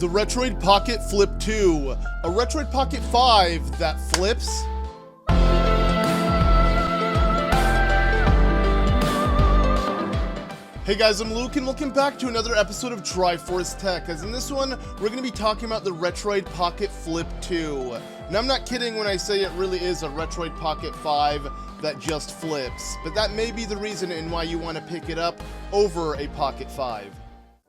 The Retroid Pocket Flip 2, a Retroid Pocket 5 that flips. Hey guys, I'm Luke and welcome back to another episode of Triforcedtech, as in this one, we're going to be talking about the Retroid Pocket Flip 2. Now I'm not kidding when I say it really is a Retroid Pocket 5 that just flips, but that may be the reason in why you want to pick it up over a Pocket 5.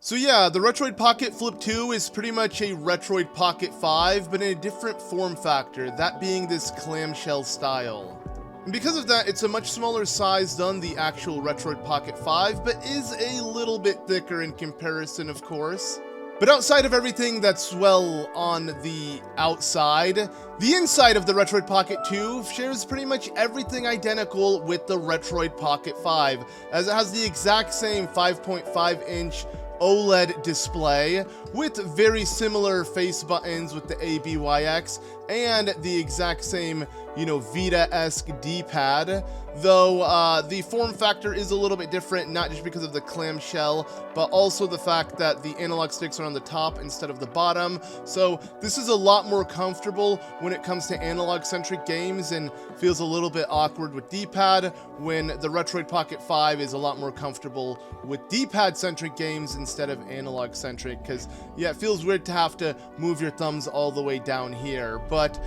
So yeah, the Retroid Pocket Flip 2 is pretty much a Retroid Pocket 5, but in a different form factor, that being this clamshell style. And because of that, it's a much smaller size than the actual Retroid Pocket 5, but is a little bit thicker in comparison, of course. But outside of everything that's, well, on the outside, the inside of the Retroid Pocket 2 shares pretty much everything identical with the Retroid Pocket 5, as it has the exact same 5.5-inch OLED display with very similar face buttons with the ABYX and the exact same, Vita-esque D-pad, though the form factor is a little bit different, not just because of the clamshell, but also the fact that the analog sticks are on the top instead of the bottom. So this is a lot more comfortable when it comes to analog-centric games and feels a little bit awkward with D-pad, when the Retroid Pocket 5 is a lot more comfortable with D-pad-centric games instead of analog-centric, because, yeah, it feels weird to have to move your thumbs all the way down here. But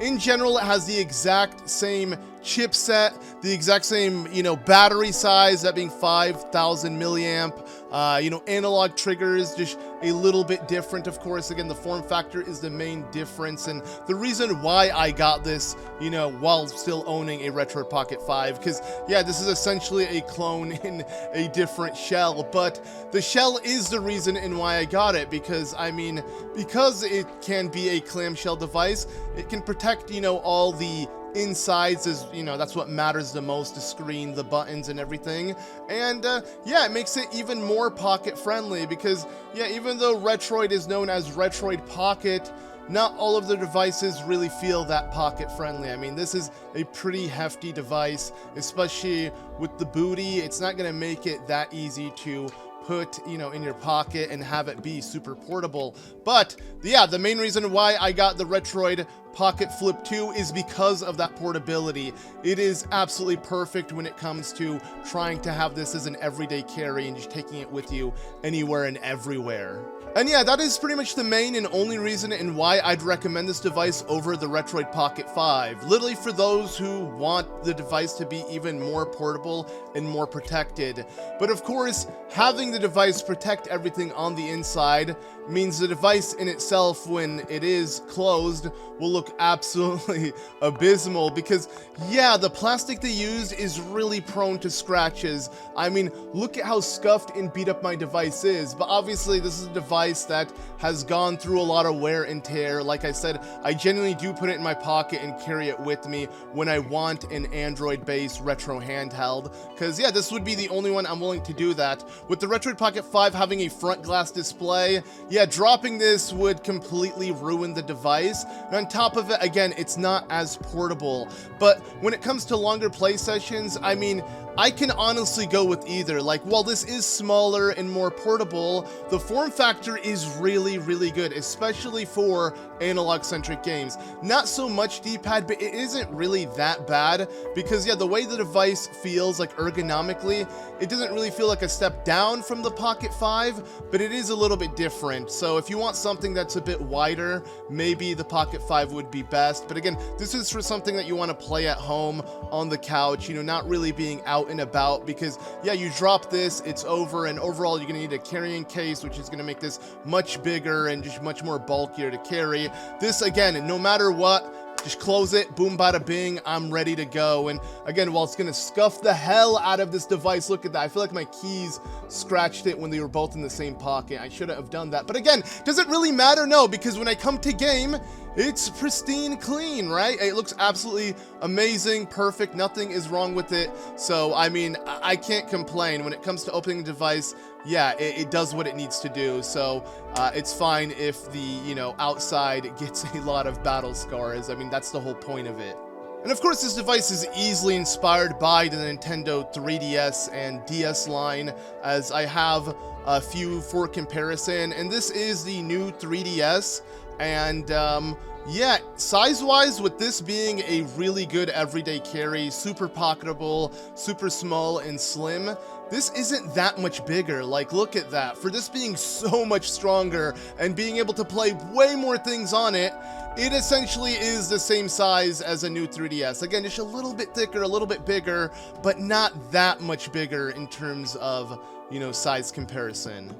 in general, it has the exact same chipset, the exact same, battery size, that being 5,000 milliamp, analog triggers, just a little bit different, of course. Again, the form factor is the main difference, and the reason why I got this, while still owning a Retroid Pocket 5, because, yeah, this is essentially a clone in a different shell, but the shell is the reason in why I got it, because, because it can be a clamshell device, it can protect, all the insides, is that's what matters the most, the screen, the buttons, and everything. And yeah, it makes it even more pocket friendly, because yeah, even though Retroid is known as Retroid Pocket, not all of the devices really feel that pocket friendly. This is a pretty hefty device, especially with the booty. It's not going to make it that easy to put, in your pocket and have it be super portable. But yeah, the main reason why I got the Retroid Pocket Flip 2 is because of that portability. It is absolutely perfect when it comes to trying to have this as an everyday carry and just taking it with you anywhere and everywhere. And yeah, that is pretty much the main and only reason in why I'd recommend this device over the Retroid Pocket 5. Literally for those who want the device to be even more portable and more protected. But of course, having the device protect everything on the inside means the device in itself, when it is closed, will look absolutely abysmal, because yeah, the plastic they used is really prone to scratches. Look at how scuffed and beat up my device is, but obviously this is a device that has gone through a lot of wear and tear. Like I said, I genuinely do put it in my pocket and carry it with me when I want an Android-based retro handheld, because yeah, this would be the only one I'm willing to do that. With the Retroid Pocket 5 having a front glass display, yeah, dropping this would completely ruin the device. And on top of it, again, it's not as portable. But when it comes to longer play sessions, I can honestly go with either. While this is smaller and more portable, the form factor is really, really good, especially for analog-centric games. Not so much D-pad, but it isn't really that bad, because yeah, the way the device feels, ergonomically, it doesn't really feel like a step down from the Pocket 5, but it is a little bit different. So if you want something that's a bit wider, maybe the Pocket 5 would be best. But again, this is for something that you want to play at home on the couch, not really being out and about, because yeah, you drop this, it's over, and overall you're gonna need a carrying case, which is gonna make this much bigger and just much more bulkier to carry. This, again, no matter what, just close it, boom, bada bing, I'm ready to go. And again, while it's gonna scuff the hell out of this device, look at that, I feel like my keys scratched it when they were both in the same pocket. I shouldn't have done that, but again, does it really matter? No, because when I come to game, it's pristine clean, right? It looks absolutely amazing, perfect, nothing is wrong with it. So, I can't complain. When it comes to opening a device, yeah, it does what it needs to do. So, it's fine if the, outside gets a lot of battle scars. That's the whole point of it. And of course, this device is easily inspired by the Nintendo 3DS and DS line, as I have a few for comparison, and this is the new 3DS, and yeah, size-wise, with this being a really good everyday carry, super pocketable, super small and slim, this isn't that much bigger. Like, look at that. For this being so much stronger and being able to play way more things on it, it essentially is the same size as a new 3DS. Again, just a little bit thicker, a little bit bigger, but not that much bigger in terms of, you know, size comparison.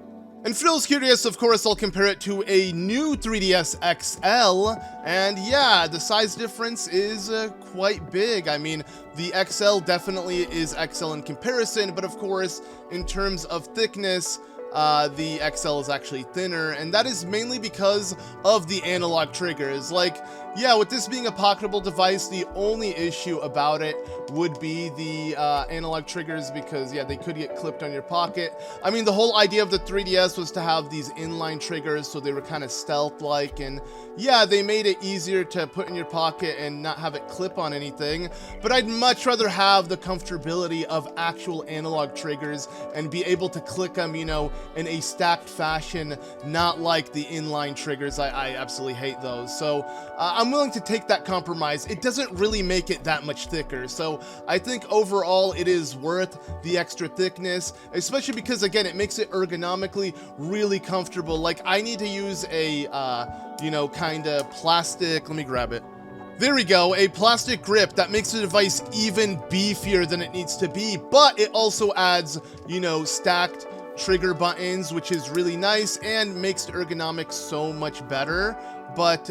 And for those curious, of course, I'll compare it to a new 3DS XL, and yeah, the size difference is quite big. I mean, the XL definitely is XL in comparison, but of course, in terms of thickness, the XL is actually thinner, and that is mainly because of the analog triggers. Like, yeah, with this being a pocketable device, the only issue about it would be the analog triggers, because, yeah, they could get clipped on your pocket. I mean, the whole idea of the 3DS was to have these inline triggers, so they were kind of stealth-like, and yeah, they made it easier to put in your pocket and not have it clip on anything, but I'd much rather have the comfortability of actual analog triggers and be able to click them, you know, in a stacked fashion, not like the inline triggers. I absolutely hate those. So I'm willing to take that compromise. It doesn't really make it that much thicker. So I think overall it is worth the extra thickness, especially because, again, it makes it ergonomically really comfortable. Like, I need to use a, you know, kind of plastic, let me grab it. There we go, a plastic grip that makes the device even beefier than it needs to be, but it also adds, you know, stacked trigger buttons, which is really nice and makes the ergonomics so much better. But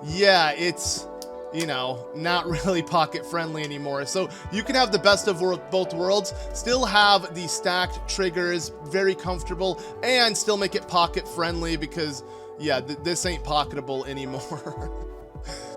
yeah, it's, you know, not really pocket friendly anymore. So you can have the best of both worlds, still have the stacked triggers, very comfortable, and still make it pocket friendly, because yeah, this ain't pocketable anymore.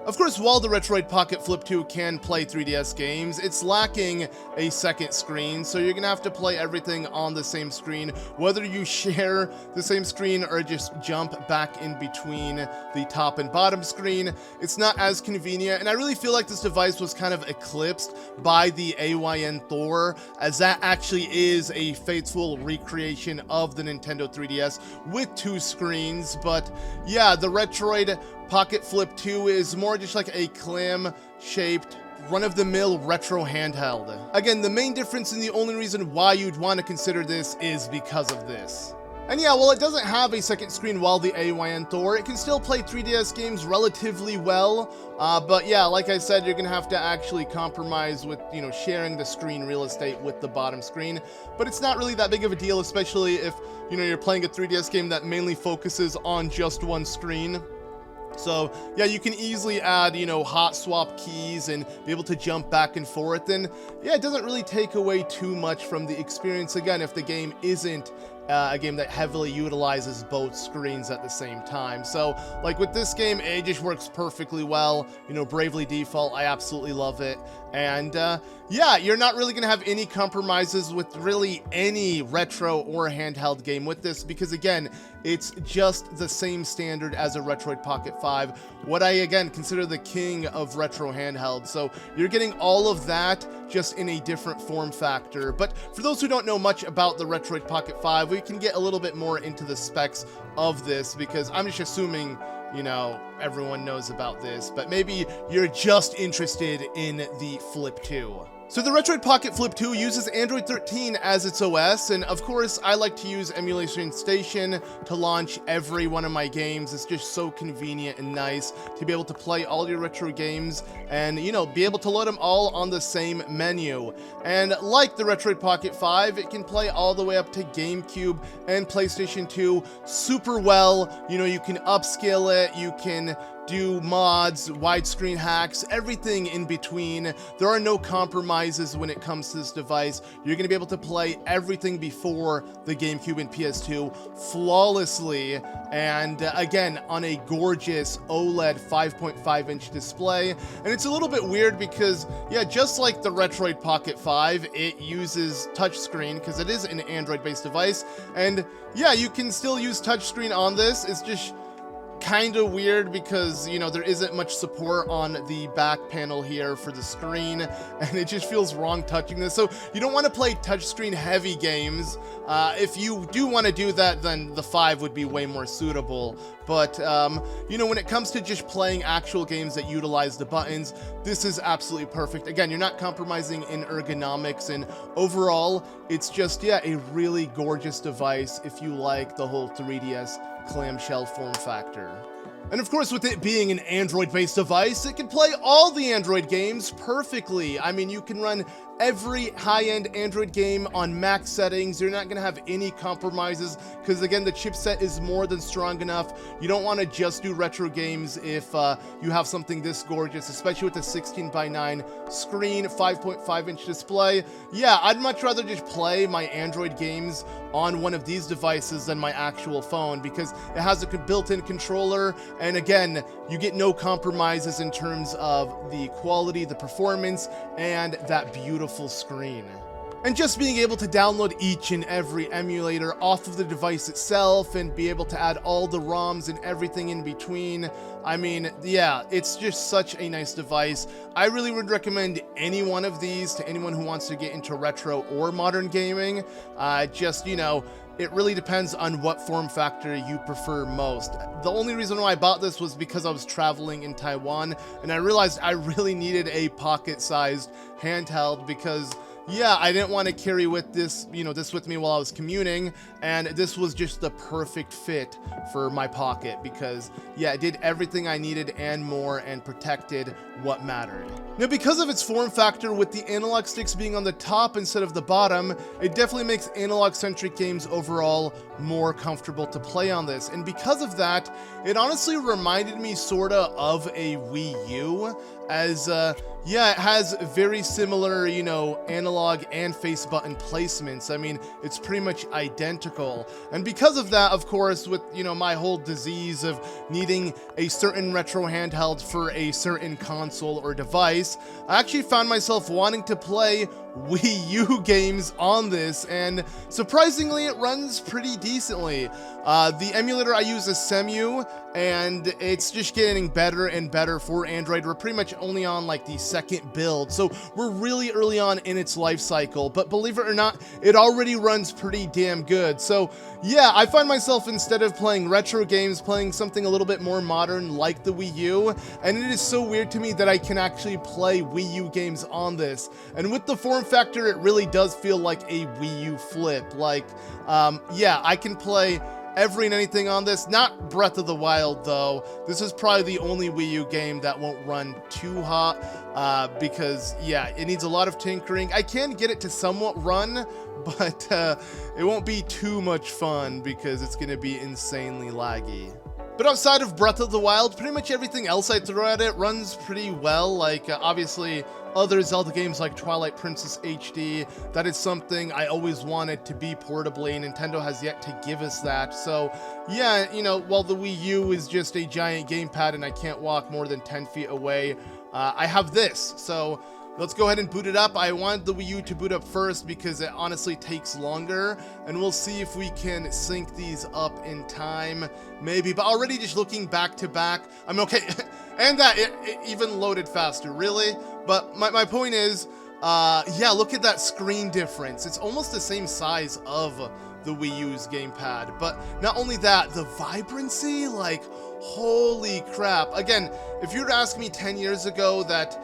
Of course, while the Retroid Pocket Flip 2 can play 3DS games, it's lacking a second screen, so you're gonna have to play everything on the same screen, whether you share the same screen or just jump back in between the top and bottom screen. It's not as convenient, and I really feel like this device was kind of eclipsed by the AYN Thor, as that actually is a faithful recreation of the Nintendo 3DS with two screens. But yeah, the Retroid Pocket Flip 2 is more just like a clam-shaped, run-of-the-mill retro handheld. Again, the main difference and the only reason why you'd want to consider this is because of this. And yeah, while it doesn't have a second screen while the AYN Thor, it can still play 3DS games relatively well. But yeah, like I said, you're gonna have to actually compromise with, you know, sharing the screen real estate with the bottom screen. But it's not really that big of a deal, especially if, you know, you're playing a 3DS game that mainly focuses on just one screen. So yeah, you can easily add, you know, hot swap keys and be able to jump back and forth, and yeah, it doesn't really take away too much from the experience, again, if the game isn't a game that heavily utilizes both screens at the same time. So like with this game, it just works perfectly well. You know, Bravely Default, I absolutely love it. And yeah, you're not really gonna have any compromises with really any retro or handheld game with this, because again, it's just the same standard as a Retroid Pocket 5, what I again consider the king of retro handheld. So you're getting all of that just in a different form factor. But for those who don't know much about the Retroid Pocket 5, we can get a little bit more into the specs of this, because I'm just assuming, you know, everyone knows about this, but maybe you're just interested in the Flip 2. So the Retroid Pocket Flip 2 uses Android 13 as its OS, and of course I like to use Emulation Station to launch every one of my games. It's just so convenient and nice to be able to play all your retro games and, you know, be able to load them all on the same menu. And like the Retroid Pocket 5, it can play all the way up to GameCube and PlayStation 2 super well. You know, you can upscale it, you can do mods, widescreen hacks, everything in between. There are no compromises when it comes to this device. You're going to be able to play everything before the GameCube and PS2 flawlessly, and again, on a gorgeous OLED 5.5-inch display. And it's a little bit weird because, yeah, just like the Retroid Pocket 5, it uses touchscreen because it is an Android-based device. And yeah, you can still use touchscreen on this. It's just kind of weird because, you know, there isn't much support on the back panel here for the screen, and it just feels wrong touching this. So you don't want to play touchscreen heavy games. If you do want to do that, then the 5 would be way more suitable. But, you know, when it comes to just playing actual games that utilize the buttons, this is absolutely perfect. Again, you're not compromising in ergonomics, and overall, it's just, yeah, a really gorgeous device if you like the whole 3DS clamshell form factor. And of course, with it being an Android-based device, it can play all the Android games perfectly. I mean, you can run every high-end Android game on max settings. You're not going to have any compromises because, again, the chipset is more than strong enough. You don't want to just do retro games if you have something this gorgeous, especially with the 16:9 screen, 5.5-inch display. Yeah, I'd much rather just play my Android games on one of these devices than my actual phone because it has a built-in controller, and again, you get no compromises in terms of the quality, the performance, and that beautiful screen. And just being able to download each and every emulator off of the device itself and be able to add all the ROMs and everything in between, I mean, yeah, it's just such a nice device. I really would recommend any one of these to anyone who wants to get into retro or modern gaming. Just, you know, it really depends on what form factor you prefer most. The only reason why I bought this was because I was traveling in Taiwan, and I realized I really needed a pocket-sized handheld because, yeah, I didn't want to carry with this, you know, this with me while I was commuting, and this was just the perfect fit for my pocket because, yeah, it did everything I needed and more and protected what mattered. Now, because of its form factor with the analog sticks being on the top instead of the bottom, it definitely makes analog-centric games overall more comfortable to play on this, and because of that, it honestly reminded me sorta of a Wii U, as, yeah, it has very similar, you know, analog and face button placements. I mean, it's pretty much identical. And because of that, of course, with, you know, my whole disease of needing a certain retro handheld for a certain console or device, I actually found myself wanting to play Wii U games on this, and surprisingly, it runs pretty decently. The emulator I use is Cemu, and it's just getting better and better for Android. We're pretty much only on like the second build, so we're really early on in its life cycle, but believe it or not, it already runs pretty damn good. So yeah, I find myself, instead of playing retro games, playing something a little bit more modern like the Wii U, and it is so weird to me that I can actually play Wii U games on this. And with the form factor, it really does feel like a Wii U Flip. Like, yeah, I can play every and anything on this. Not Breath of the Wild, though. This is probably the only Wii U game that won't run too hot, because, yeah, it needs a lot of tinkering. I can get it to somewhat run, but it won't be too much fun because it's going to be insanely laggy. But outside of Breath of the Wild, pretty much everything else I throw at it runs pretty well. Like, obviously, other Zelda games like Twilight Princess HD, that is something I always wanted to be portably, and Nintendo has yet to give us that. So, yeah, you know, while the Wii U is just a giant gamepad and I can't walk more than 10 feet away, I have this. So let's go ahead and boot it up. I wanted the Wii U to boot up first because it honestly takes longer, and we'll see if we can sync these up in time, maybe. But already just looking back to back, I'm okay. And that, it even loaded faster, really? But my point is, yeah, look at that screen difference. It's almost the same size of the Wii U's gamepad. But not only that, the vibrancy, like, holy crap. Again, if you were to ask me 10 years ago that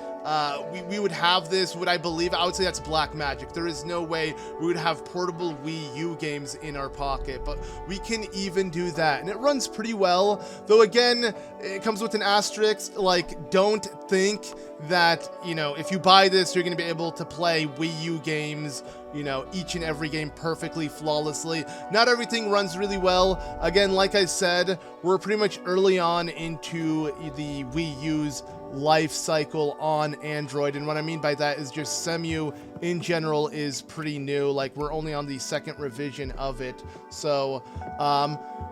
we would have this, would I believe it? I would say that's black magic. There is no way we would have portable Wii U games in our pocket, but we can even do that, and it runs pretty well. Though again, it comes with an asterisk. Like, don't think that, you know, if you buy this, you're going to be able to play Wii U games, you know, each and every game perfectly, flawlessly. Not everything runs really well. Again, like I said, we're pretty much early on into the Wii U's life cycle on Android, and what I mean by that is just Cemu in general is pretty new. Like, we're only on the second revision of it. So,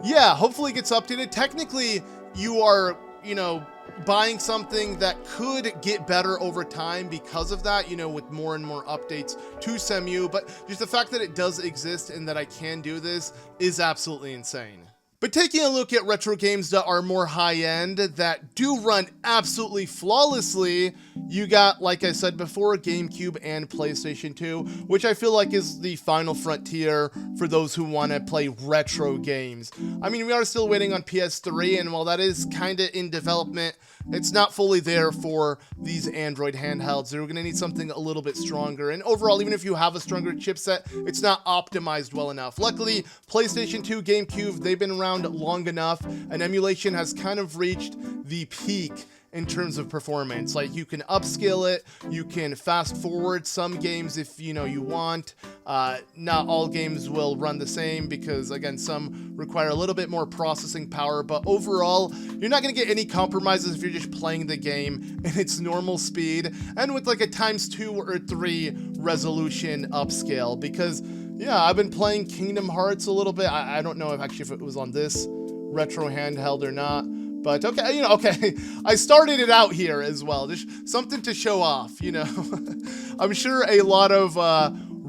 yeah, hopefully it gets updated. Technically, you are, you know, buying something that could get better over time because of that, you know, with more and more updates to Cemu, but just the fact that it does exist and that I can do this is absolutely insane. But taking a look at retro games that are more high-end, that do run absolutely flawlessly, you got, like I said before, GameCube and PlayStation 2, which I feel like is the final frontier for those who want to play retro games. I mean, we are still waiting on PS3, and while that is kind of in development, it's not fully there for these Android handhelds. They're going to need something a little bit stronger. And overall, even if you have a stronger chipset, it's not optimized well enough. Luckily, PlayStation 2, GameCube, they've been around long enough, and emulation has kind of reached the peak in terms of performance. Like, you can upscale it, you can fast forward some games if you want. Not all games will run the same because, again, some require a little bit more processing power, but overall, you're not going to get any compromises if you're just playing the game in its normal speed and with like a ×2 or 3 resolution upscale. Because, yeah, I've been playing Kingdom Hearts a little bit. I don't know if it was on this retro handheld or not. But okay, okay, I started it out here as well, just something to show off, I'm sure a lot of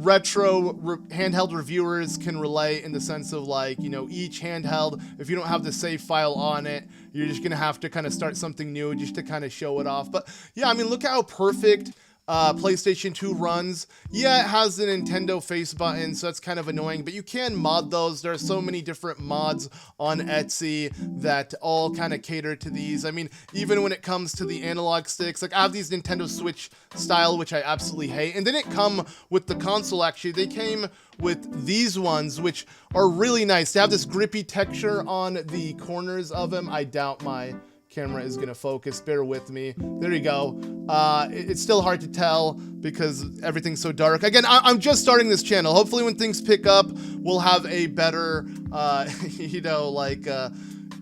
retro handheld reviewers can relate in the sense of like, each handheld, if you don't have the save file on it, you're just gonna have to kind of start something new just to kind of show it off. But yeah, I mean, look at how perfect PlayStation 2 runs. Yeah, it has the Nintendo face button, so that's kind of annoying, but you can mod those. There are so many different mods on Etsy that all kind of cater to these. I mean, even when it comes to the analog sticks, like I have these Nintendo Switch style, which I absolutely hate, and they didn't come with the console, actually. They came with these ones, which are really nice. They have this grippy texture on the corners of them. I doubt my camera is gonna focus, bear with me. There you go. It's still hard to tell because everything's so dark. Again, I'm just starting this channel. Hopefully when things pick up, we'll have a better,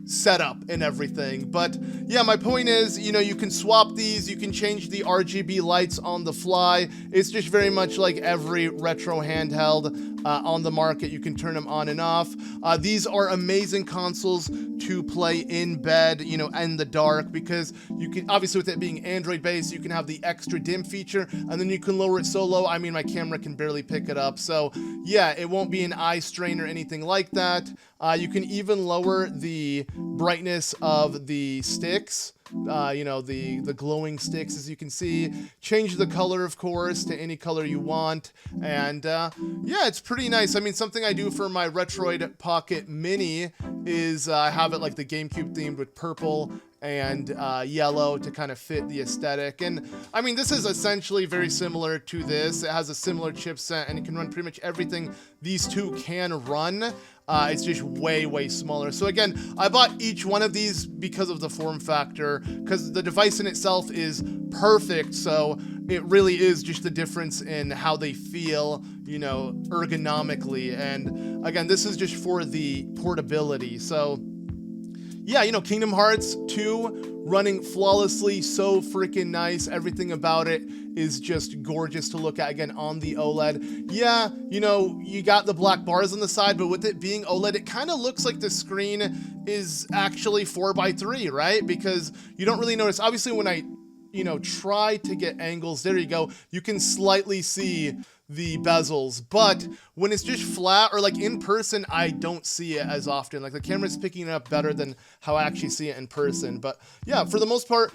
setup and everything. But yeah, my point is, you can swap these, you can change the RGB lights on the fly. It's just very much like every retro handheld on the market. You can turn them on and off. These are amazing consoles to play in bed, in the dark, because you can, obviously with it being Android based, you can have the extra dim feature, and then you can lower it so low. I mean, my camera can barely pick it up. So yeah, it won't be an eye strain or anything like that. You can even lower the brightness of the sticks, the glowing sticks, as you can see. Change the color, of course, to any color you want. And yeah, it's pretty nice. I mean, something I do for my Retroid Pocket Mini is I have it like the GameCube themed with purple and yellow to kind of fit the aesthetic. And I mean, this is essentially very similar to this. It has a similar chipset and it can run pretty much everything these two can run. It's just way, way smaller. So again, I bought each one of these because of the form factor, because the device in itself is perfect. So it really is just the difference in how they feel, ergonomically. And again, this is just for the portability. So yeah, Kingdom Hearts 2 running flawlessly, so freaking nice. Everything about it is just gorgeous to look at, again, on the OLED. Yeah, you got the black bars on the side, but with it being OLED, it kind of looks like the screen is actually 4:3, right? Because you don't really notice. Obviously, when I, try to get angles, there you go, you can slightly see the bezels, but when it's just flat or like in person, I don't see it as often. Like the camera's picking it up better than how I actually see it in person. But yeah, for the most part,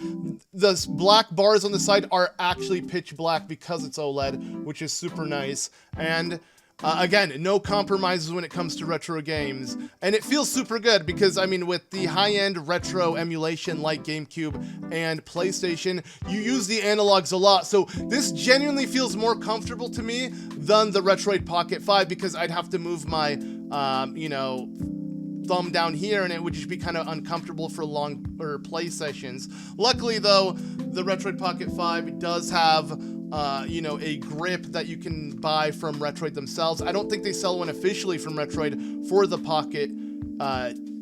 the black bars on the side are actually pitch black because it's OLED, which is super nice. And again, no compromises when it comes to retro games. And it feels super good because, I mean, with the high-end retro emulation like GameCube and PlayStation, you use the analogs a lot. So this genuinely feels more comfortable to me than the Retroid Pocket 5 because I'd have to move my, thumb down here and it would just be kind of uncomfortable for longer play sessions. Luckily, though, the Retroid Pocket 5 does have a grip that you can buy from Retroid themselves. I don't think they sell one officially from Retroid for the Pocket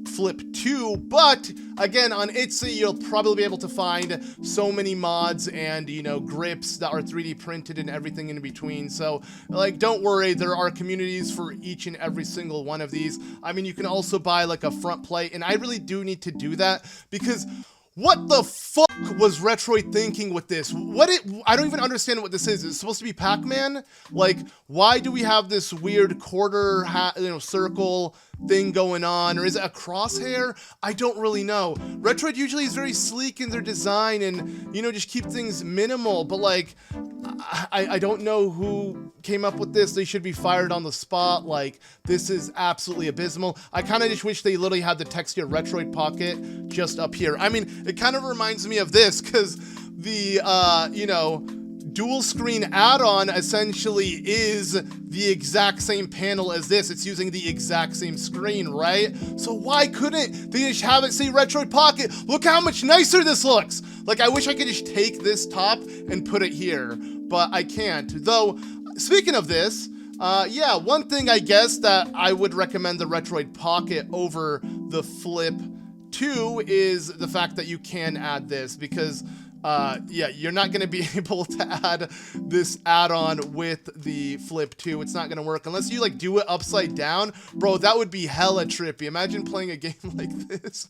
Flip 2, but again, on Etsy, you'll probably be able to find so many mods and, grips that are 3D printed and everything in between. So, like, don't worry, there are communities for each and every single one of these. I mean, you can also buy, like, a front plate, and I really do need to do that because what the fuck was Retroid thinking with this? I don't even understand what this is. Is it supposed to be Pac-Man? Like, why do we have this weird quarter circle thing going on, or is it a crosshair? I don't really know. Retroid usually is very sleek in their design and, you know, just keep things minimal, but like, I don't know who came up with this. They should be fired on the spot. Like, this is absolutely abysmal. I kind of just wish they literally had the texture Retroid Pocket just up here. I mean, it kind of reminds me of this, because the, you know, dual screen add-on essentially is the exact same panel as this. It's using the exact same screen, right? So why couldn't they just have it say Retroid Pocket? Look how much nicer this looks. Like, I wish I could just take this top and put it here, but I can't. Though, speaking of this, yeah, one thing I guess that I would recommend the Retroid Pocket over the Flip 2 is the fact that you can add this, because yeah, you're not going to be able to add this add-on with the Flip 2. It's not going to work unless you like do it upside down. Bro, that would be hella trippy. Imagine playing a game like this.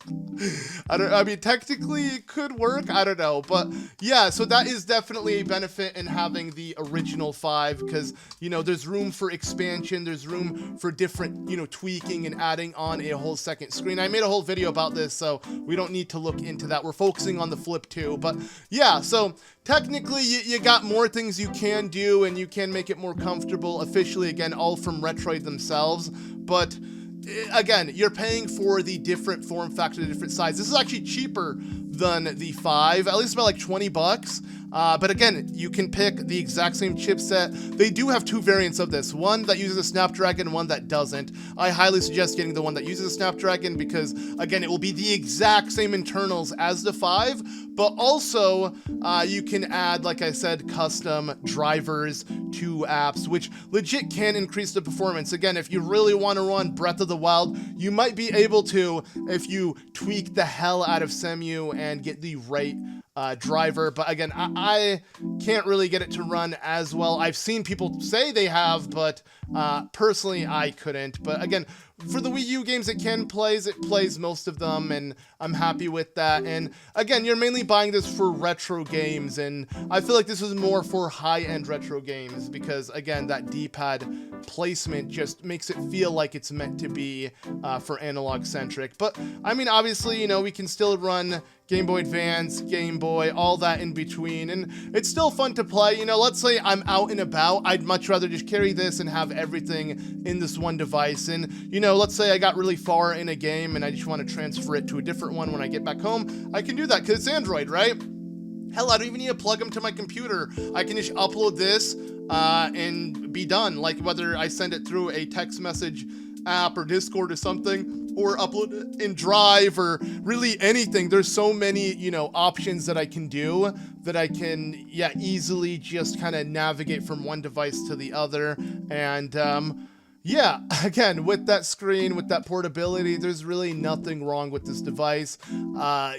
I mean, technically it could work. I don't know. But yeah, so that is definitely a benefit in having the original 5, because, you know, there's room for expansion. There's room for different, you know, tweaking and adding on a whole second screen. I made a whole video about this, so we don't need to look into that. We're focusing on the Flip 2, but yeah, so technically you got more things you can do, and you can make it more comfortable officially, again, all from Retroid themselves. But again, you're paying for the different form factor, the different size. This is actually cheaper than the 5, at least about like 20 bucks. But again, you can pick the exact same chipset. They do have 2 variants of this, one that uses a Snapdragon, one that doesn't. I highly suggest getting the one that uses a Snapdragon, because again, it will be the exact same internals as the 5, but also you can add, like I said, custom drivers to apps, which legit can increase the performance. Again, if you really want to run Breath of the Wild, you might be able to if you tweak the hell out of Cemu and get the right driver. But again, I can't really get it to run as well. I've seen people say they have, but personally I couldn't. But again, for the Wii U games it plays most of them, and I'm happy with that. And again, you're mainly buying this for retro games, and I feel like this is more for high-end retro games, because again, that D-pad placement just makes it feel like it's meant to be for analog centric. But I mean, obviously, you know, we can still run Game Boy Advance, Game Boy, all that in between, and it's still fun to play. You know, let's say I'm out and about, I'd much rather just carry this and have everything in this one device. And, you know, let's say I got really far in a game and I just want to transfer it to a different one when I get back home, I can do that because it's Android, right? Hell, I don't even need to plug them to my computer. I can just upload this and be done. Like, whether I send it through a text message app or Discord or something, or upload it in Drive, or really anything. There's so many, you know, options that I can do, that I can, yeah, easily just kind of navigate from one device to the other. And yeah, again, with that screen, with that portability, there's really nothing wrong with this device.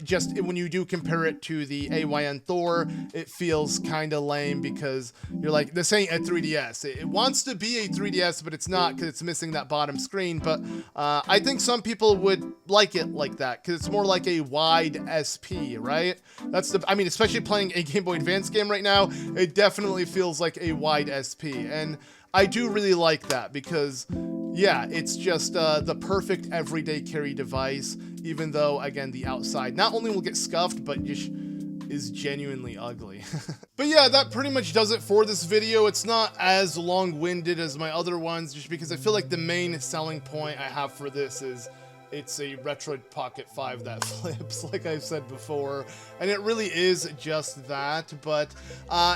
Just when you do compare it to the AYN Thor, it feels kind of lame, because you're like, this ain't a 3DS. It wants to be a 3DS, but it's not, because it's missing that bottom screen. But I think some people would like it like that, because it's more like a wide SP, right? That's the, I mean, especially playing a Game Boy Advance game right now, it definitely feels like a wide SP. And I do really like that, because yeah, it's just the perfect everyday carry device, even though, again, the outside not only will get scuffed, but just is genuinely ugly. But yeah, that pretty much does it for this video. It's not as long-winded as my other ones, just because I feel like the main selling point I have for this is it's a Retroid Pocket 5 that flips, like I've said before, and it really is just that. But,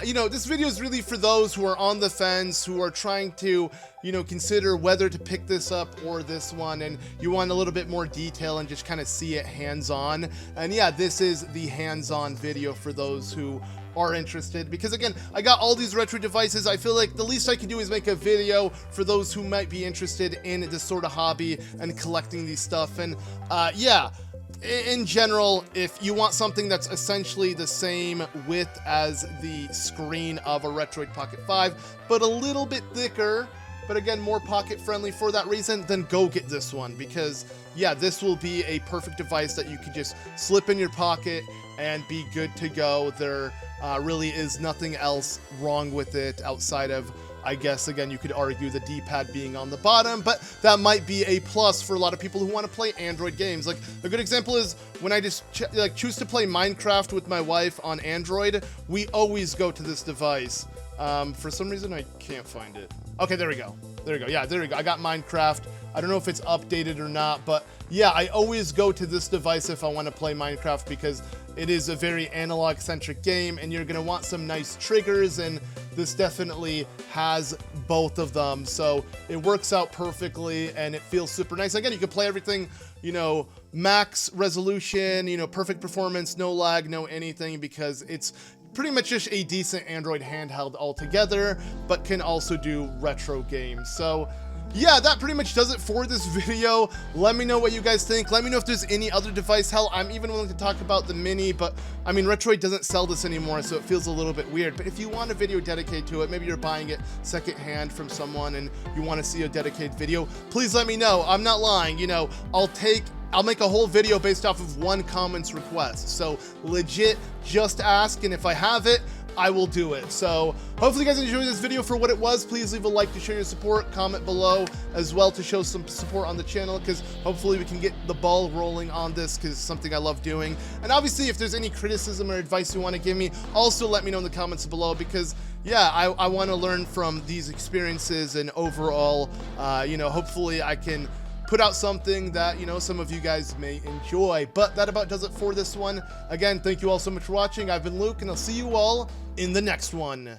you know, this video is really for those who are on the fence, who are trying to, you know, consider whether to pick this up or this one, and you want a little bit more detail and just kind of see it hands-on. And yeah, this is the hands-on video for those who are interested, because again, I got all these retro devices. I feel like the least I can do is make a video for those who might be interested in this sort of hobby and collecting these stuff. And yeah, in general, if you want something that's essentially the same width as the screen of a Retroid Pocket 5, but a little bit thicker, but again, more pocket friendly for that reason, then go get this one, because yeah, this will be a perfect device that you can just slip in your pocket and be good to go. There really is nothing else wrong with it outside of, I guess, again, you could argue the D-pad being on the bottom, but that might be a plus for a lot of people who want to play Android games. Like, a good example is when I just choose to play Minecraft with my wife on Android, we always go to this device. For some reason, I can't find it. Okay, there we go. There we go. Yeah, there we go. I got Minecraft. I don't know if it's updated or not, but yeah, I always go to this device if I want to play Minecraft because it is a very analog-centric game, and you're going to want some nice triggers, and this definitely has both of them, so it works out perfectly, and it feels super nice. Again, you can play everything, you know, max resolution, you know, perfect performance, no lag, no anything, because it's pretty much just a decent Android handheld altogether, but can also do retro games. So yeah, that pretty much does it for this video. Let me know what you guys think. Let me know if there's any other device. Hell, I'm even willing to talk about the Mini, but I mean, Retroid doesn't sell this anymore, so it feels a little bit weird. But if you want a video dedicated to it, maybe you're buying it secondhand from someone and you want to see a dedicated video, please let me know. I'm not lying, you know, I'll make a whole video based off of one comment's request. So legit, just ask, and if I have it, I will do it. So hopefully you guys enjoyed this video for what it was. Please leave a like to show your support, comment below as well to show some support on the channel, because hopefully we can get the ball rolling on this, because it's something I love doing. And obviously if there's any criticism or advice you want to give me, also let me know in the comments below, because yeah, I want to learn from these experiences, and overall, you know, hopefully I can put out something that, you know, some of you guys may enjoy. But that about does it for this one. Again, thank you all so much for watching. I've been Luke, and I'll see you all in the next one.